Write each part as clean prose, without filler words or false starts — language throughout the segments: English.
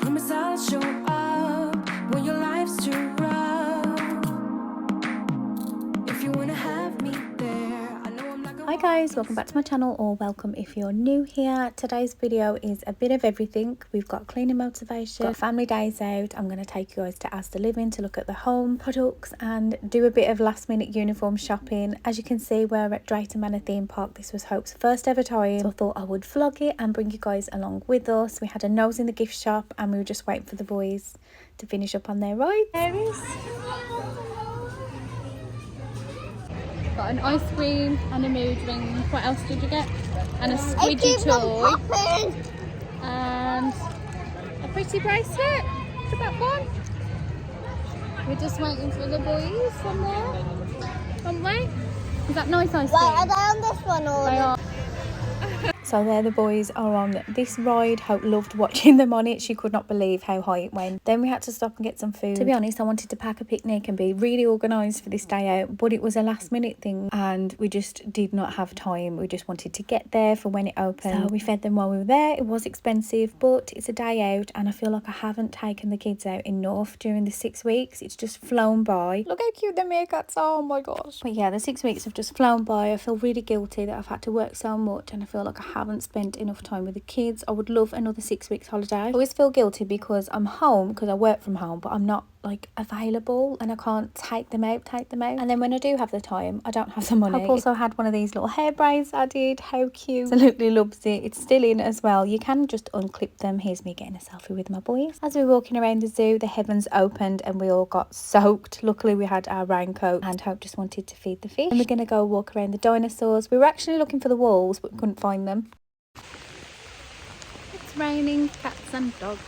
promise I'll show up when your life's too rough. If you wanna have me there, I know I'm not gonna. Hi guys, welcome back to my channel, or welcome if you're new here. Today's video is a bit of everything. We've got cleaning motivation, got family days out. I'm going to take you guys to Asda Living to look at the home products and do a bit of last minute uniform shopping. As you can see, we're at Dragon Manor theme park. This was Hope's first ever time, so I thought I would vlog it and bring you guys along with us. We had a nose in the gift shop and we were just waiting for the boys to finish up on their ride. There is. Got an ice cream and a mood ring. What else did you get? And a squidgy toy. And a pretty bracelet. Look at that one. We're just waiting for the boys from there. Aren't we? Is that nice ice cream? Wait, are they on this one or? They are. So there the boys are on this ride. Hope loved watching them on it. She could not believe how high it went. Then we had to stop and get some food. To be honest, I wanted to pack a picnic and be really organised for this day out, but it was a last minute thing and we just did not have time. We just wanted to get there for when it opened. So we fed them while we were there. It was expensive, but it's a day out and I feel like I haven't taken the kids out enough during the 6 weeks. It's just flown by. Look how cute the meerkats are, oh my gosh. But yeah, the 6 weeks have just flown by. I feel really guilty that I've had to work so much and I feel like I haven't spent enough time with the kids. I would love another 6 weeks holiday. I always feel guilty because I'm home, because I work from home, but I'm not like available and I can't take them out. And then when I do have the time, I don't have the money. I've also had one of these little hair braids added. How cute. Absolutely loves it. It's still in as well. You can just unclip them. Here's me getting a selfie with my boys. As we were walking around the zoo, the heavens opened and we all got soaked. Luckily we had our raincoat and Hope just wanted to feed the fish. And we're going to go walk around the dinosaurs. We were actually looking for the wolves but couldn't find them. It's raining cats and dogs.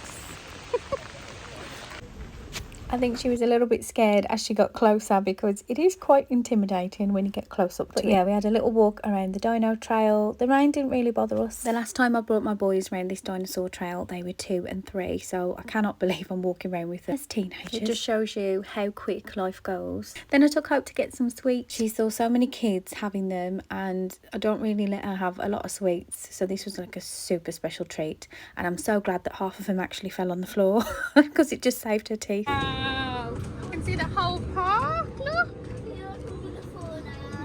I think she was a little bit scared as she got closer because it is quite intimidating when you get close up to it. Yeah, we had a little walk around the dino trail. The rain didn't really bother us. The last time I brought my boys around this dinosaur trail, they were 2 and 3, so I cannot believe I'm walking around with them as teenagers. It just shows you how quick life goes. Then I took Hope to get some sweets. She saw so many kids having them and I don't really let her have a lot of sweets, so this was like a super special treat and I'm so glad that half of them actually fell on the floor because it just saved her teeth. Wow, you can see the whole park, look.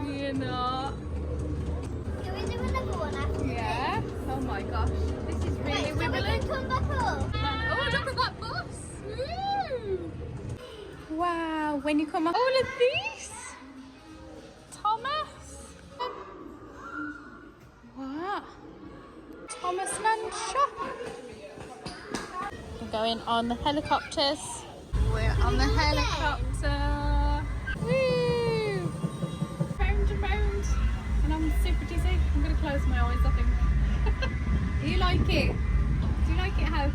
You're not. Can we do another one after Yeah, oh my gosh, this is really wibbly. come back up? Oh, look at that bus. Woo. Wow, when you come up, all of these. Thomas. What? Thomas Land shop. We're going on the helicopters. We're on the helicopter. Woo! Round and round. And I'm super dizzy. I'm going to close my eyes, I think. Do you like it? Do you like it, Hope?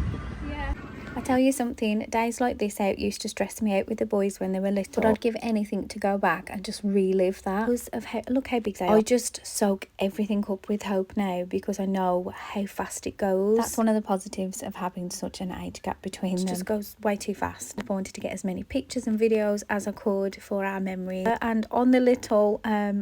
Yeah. I tell you something, days like this out used to stress me out with the boys when they were little. But I'd give anything to go back and just relive that. Because of how, look how big they are. I just soak everything up with Hope now because I know how fast it goes. That's one of the positives of having such an age gap between them. It just goes way too fast. I wanted to get as many pictures and videos as I could for our memory. And on the little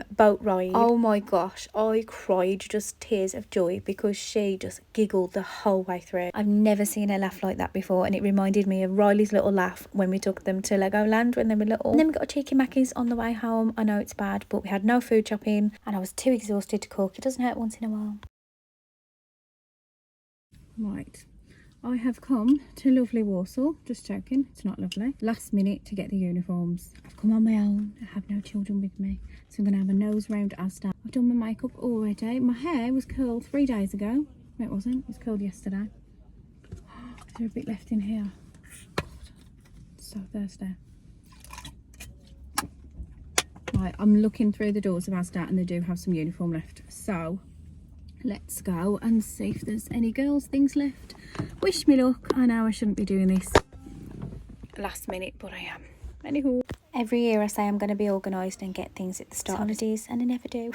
boat ride, oh my gosh, I cried just tears of joy because she just giggled the whole way through. I've never seen her laugh like that before. And it reminded me of Riley's little laugh when we took them to Legoland when they were little. And then we got a cheeky Mackey's on the way home. I know it's bad, but we had no food shopping and I was too exhausted to cook. It doesn't hurt once in a while. Right, I have come to lovely Warsaw. Just joking, it's not lovely. Last minute to get the uniforms. I've come on my own. I have no children with me, so I'm going to have a nose round Asda. I've done my makeup already. My hair was curled 3 days ago. No, it wasn't. It was curled yesterday. Is there a bit left in here? God, so thirsty. Right, I'm looking through the doors of Asda and they do have some uniform left. So let's go and see if there's any girls' things left. Wish me luck. I know I shouldn't be doing this last minute, but I am. Anywho, every year I say I'm going to be organised and get things at the start of holidays and I never do.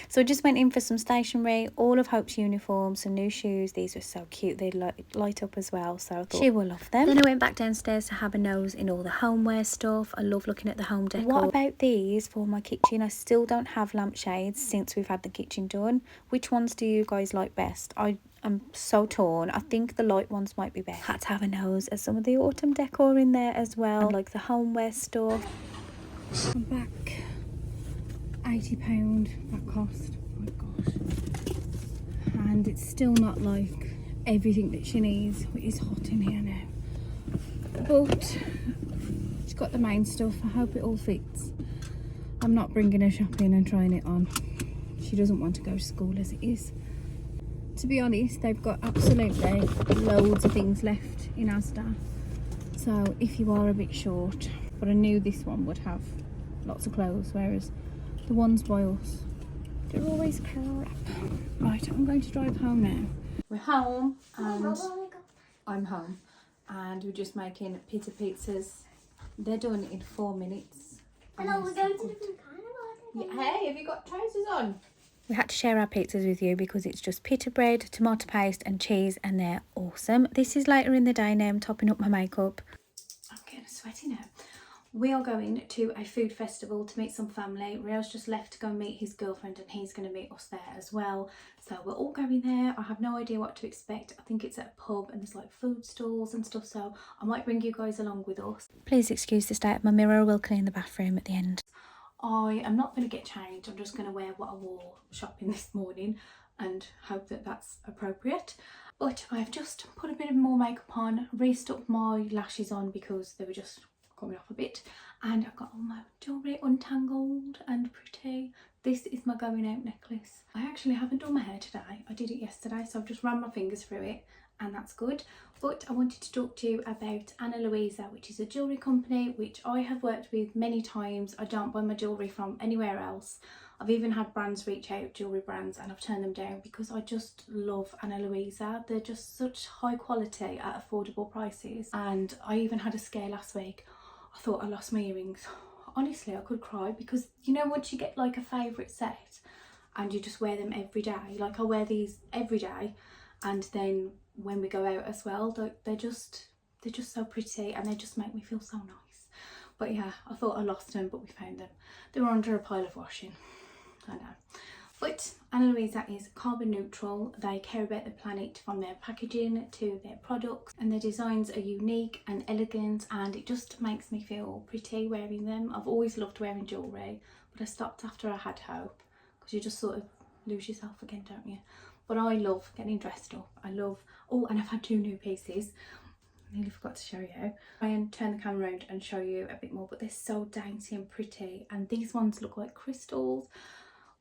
So I just went in for some stationery, all of Hope's uniforms, some new shoes. These were so cute. They light up as well, so I thought she will love them. Then I went back downstairs to have a nose in all the homeware stuff. I love looking at the home decor. What about these for my kitchen? I still don't have lampshades since we've had the kitchen done. Which ones do you guys like best? I I'm so torn. I think the light ones might be better. Had to have a nose at some of the autumn decor in there as well, and like the homeware stuff. I'm back. £80 that cost. Oh my gosh. And it's still not like everything that she needs. It is hot in here now. But she's got the main stuff. I hope it all fits. I'm not bringing her shopping and trying it on. She doesn't want to go to school as it is. To be honest, they've got absolutely loads of things left in Asda. So if you are a bit short, but I knew this one would have lots of clothes, whereas the ones by us, they're always crap. Right, I'm going to drive home now. We're home and I'm home. And we're just making pita pizzas. They're done in 4 minutes. Hello, we're going to different kind of order. Yeah, hey, have you got trousers on? We had to share our pizzas with you because it's just pita bread, tomato paste and cheese, and they're awesome. This is later in the day now. I'm topping up my makeup. I'm getting sweaty now. We are going to a food festival to meet some family. Riel's just left to go and meet his girlfriend and he's going to meet us there as well. So we're all going there. I have no idea what to expect. I think it's at a pub and there's like food stalls and stuff, so I might bring you guys along with us. Please excuse the state of my mirror. I will clean the bathroom at the end. I am not going to get changed. I'm just going to wear what I wore shopping this morning and hope that that's appropriate. But I've just put a bit of more makeup on, restuck my lashes on because they were just coming off a bit, and I've got all my jewellery untangled and pretty. This is my going out necklace. I actually haven't done my hair today. I did it yesterday, so I've just ran my fingers through it and that's good. But I wanted to talk to you about Luisa, which is a jewellery company which I have worked with many times. I don't buy my jewellery from anywhere else. I've even had brands reach out, jewellery brands, and I've turned them down because I just love Luisa. They're just such high quality at affordable prices. And I even had a scare last week. I thought I lost my earrings. Honestly, I could cry because, you know, once you get like a favourite set and you just wear them every day, like I wear these every day, and then when we go out as well, they're just so pretty and they just make me feel so nice. But yeah, I thought I lost them, but we found them. They were under a pile of washing. I know. But Luisa is carbon neutral. They care about the planet from their packaging to their products, and their designs are unique and elegant, and it just makes me feel pretty wearing them. I've always loved wearing jewellery, but I stopped after I had Hope because you just sort of lose yourself again, don't you? But I love getting dressed up. I love, oh, and I've had 2 new pieces. I nearly forgot to show you. Try and turn the camera around and show you a bit more, but they're so dainty and pretty, and these ones look like crystals.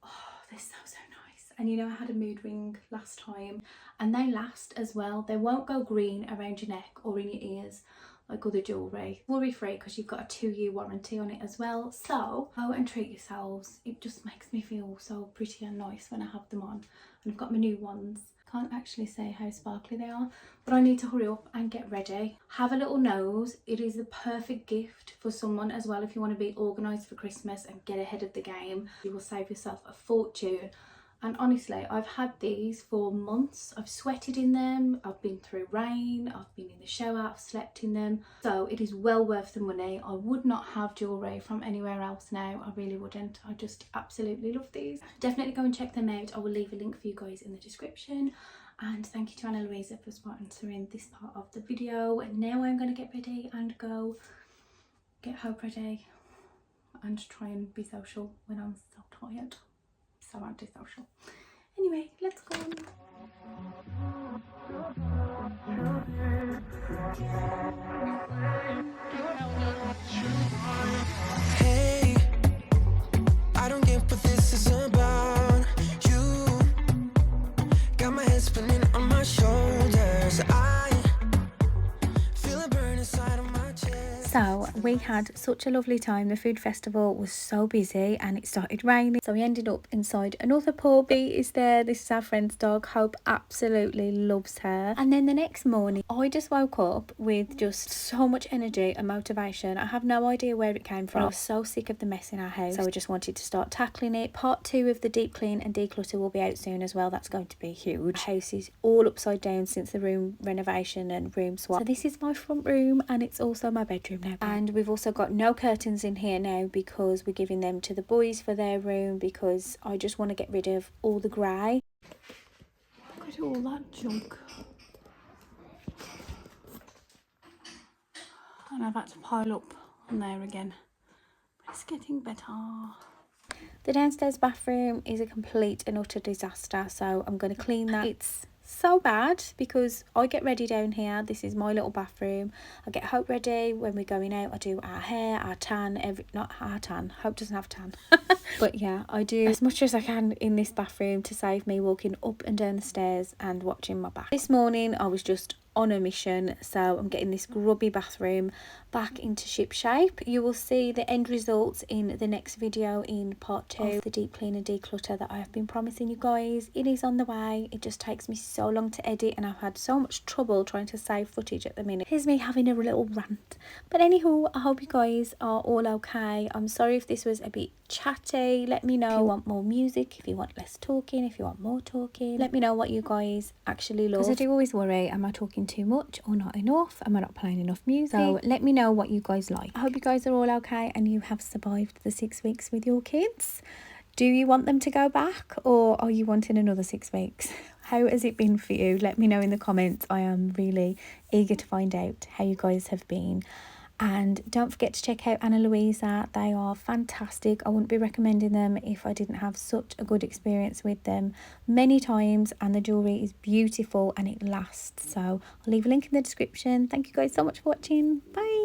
Oh, they're so nice. And you know, I had a mood ring last time and they last as well. They won't go green around your neck or in your ears like other jewellery. Worry free because you've got a 2-year warranty on it as well. So go and treat yourselves. It just makes me feel so pretty and nice when I have them on. And I've got my new ones. Can't actually say how sparkly they are, but I need to hurry up and get ready. Have a little nose. It is the perfect gift for someone as well if you want to be organised for Christmas and get ahead of the game. You will save yourself a fortune. And honestly, I've had these for months. I've sweated in them, I've been through rain, I've been in the shower, I've slept in them. So it is well worth the money. I would not have jewellery from anywhere else now. I really wouldn't. I just absolutely love these. Definitely go and check them out. I will leave a link for you guys in the description. And thank you to Luisa for sponsoring this part of the video. And now I'm going to get ready and go get Hope ready and try and be social when I'm so tired. So antisocial. Anyway, let's go. Hey, I don't get what this is about. You got my head spinning on my shoulders. I feel a burn inside of my chest. So we had such a lovely time. The food festival was so busy and it started raining, so we ended up inside another pub. Bea is there. This is our friend's dog. Hope absolutely loves her. And then the next morning I just woke up with just so much energy and motivation. I have no idea where it came from. I was so sick of the mess in our house, so I just wanted to start tackling it. Part 2 of the deep clean and declutter will be out soon as well. That's going to be huge. The house is all upside down since the room renovation and room swap. So this is my front room and it's also my bedroom now. And we've also got no curtains in here now because we're giving them to the boys for their room, because I just want to get rid of all the grey. Look at at all that junk. And I've had to pile up on there again. But it's getting better. The downstairs bathroom is a complete and utter disaster, so I'm going to clean that. It's so bad because I get ready down here. This is my little bathroom. I get Hope ready when we're going out. I do our hair, our tan, not our tan. Hope doesn't have tan. But yeah, I do as much as I can in this bathroom to save me walking up and down the stairs and watching my back. This morning I was just on a mission, so I'm getting this grubby bathroom back into ship shape. You will see the end results in the next video in part 2 of the deep clean and declutter that I have been promising you guys. It is on the way. It just takes me so long to edit and I've had so much trouble trying to save footage at the minute. Here's me having a little rant. But anywho, I hope you guys are all okay. I'm sorry if this was a bit chatty. Let me know if you want more music, if you want less talking, if you want more talking. Let me know what you guys actually love, because I do always worry, am I talking too much or not enough? Am I not playing enough music? So let me know what you guys like. I hope you guys are all okay and you have survived the 6 weeks with your kids. Do you want them to go back, or are you wanting another 6 weeks? How has it been for you? Let me know in the comments. I am really eager to find out how you guys have been. And don't forget to check out Anna Luisa. They are fantastic. I wouldn't be recommending them if I didn't have such a good experience with them many times, and the jewellery is beautiful and it lasts. So I'll leave a link in the description. Thank you guys so much for watching. Bye.